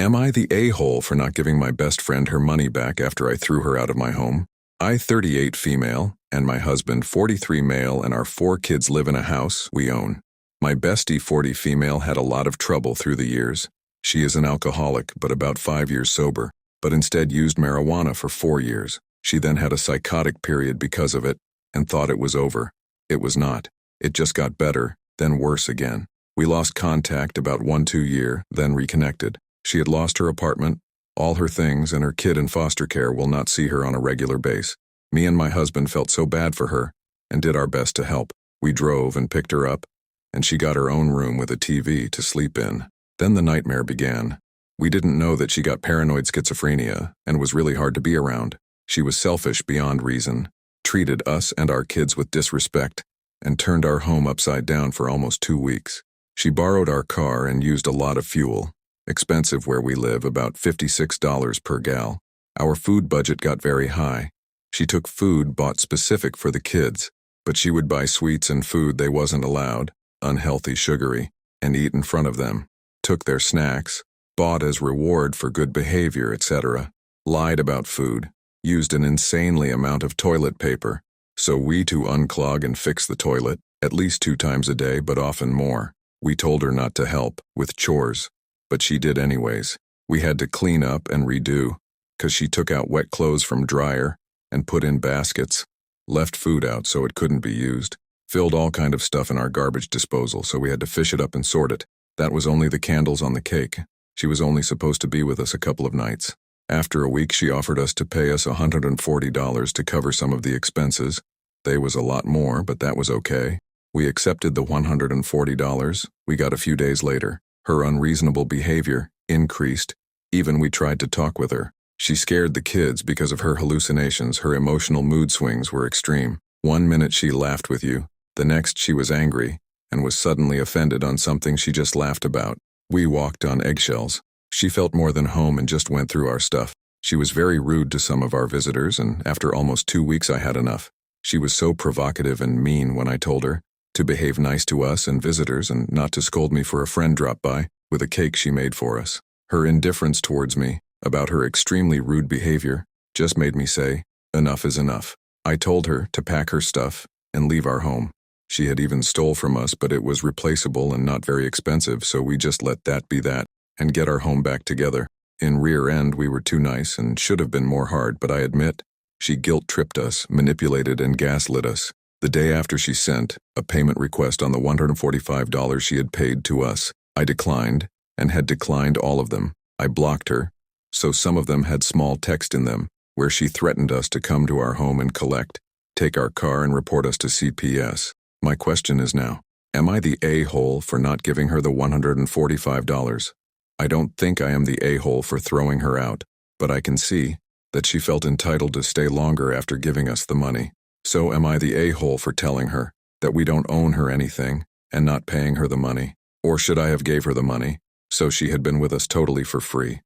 Am I the a-hole for not giving my best friend her money back after I threw her out of my home? I, 38 female, and my husband, 43 male, and our 4 kids live in a house we own. My bestie, 40 female, had a lot of trouble through the years. She is an alcoholic, but about 5 years sober, but instead used marijuana for 4 years. She then had a psychotic period because of it, and thought it was over. It was not. It just got better, then worse again. We lost contact about 1-2 years, then reconnected. She had lost her apartment, all her things, and her kid in foster care will not see her on a regular basis. Me and my husband felt so bad for her, and did our best to help. We drove and picked her up, and she got her own room with a TV to sleep in. Then the nightmare began. We didn't know that she got paranoid schizophrenia, and was really hard to be around. She was selfish beyond reason, treated us and our kids with disrespect, and turned our home upside down for almost 2 weeks. She borrowed our car and used a lot of fuel. Expensive where we live, about $56 per gal. Our food budget got very high. She took food bought specific for the kids, but she would buy sweets and food they wasn't allowed, unhealthy, sugary, and eat in front of them. Took their snacks, bought as reward for good behavior, etc. Lied about food, used an insanely amount of toilet paper, so we to unclog and fix the toilet, at least 2 times a day, but often more. We told her not to help with chores, but she did anyways. We had to clean up and redo, 'cause she took out wet clothes from dryer and put in baskets, left food out so it couldn't be used, filled all kind of stuff in our garbage disposal so we had to fish it up and sort it. That was only the candles on the cake. She was only supposed to be with us a couple of nights. After a week, she offered us to pay us $140 to cover some of the expenses. They was a lot more, but that was okay. We accepted the $140 we got a few days later. Her unreasonable behavior increased. Even we tried to talk with her. She scared the kids because of her hallucinations. Her emotional mood swings were extreme. 1 minute she laughed with you, the next she was angry, and was suddenly offended on something she just laughed about. We walked on eggshells. She felt more than home and just went through our stuff. She was very rude to some of our visitors, and after almost 2 weeks I had enough. She was so provocative and mean when I told her to behave nice to us and visitors and not to scold me for a friend dropped by with a cake she made for us. Her indifference towards me, about her extremely rude behavior, just made me say, enough is enough. I told her to pack her stuff and leave our home. She had even stole from us, but it was replaceable and not very expensive, so we just let that be that and get our home back together. In rear end, we were too nice and should have been more hard, but I admit, she guilt-tripped us, manipulated, and gaslit us. The day after she sent a payment request on the $145 she had paid to us, I declined, and had declined all of them. I blocked her, so some of them had small text in them, where she threatened us to come to our home and collect, take our car and report us to CPS. My question is now, am I the a-hole for not giving her the $145? I don't think I am the a-hole for throwing her out, but I can see that she felt entitled to stay longer after giving us the money. So am I the a-hole for telling her that we don't own her anything and not paying her the money? Or should I have gave her the money so she had been with us totally for free?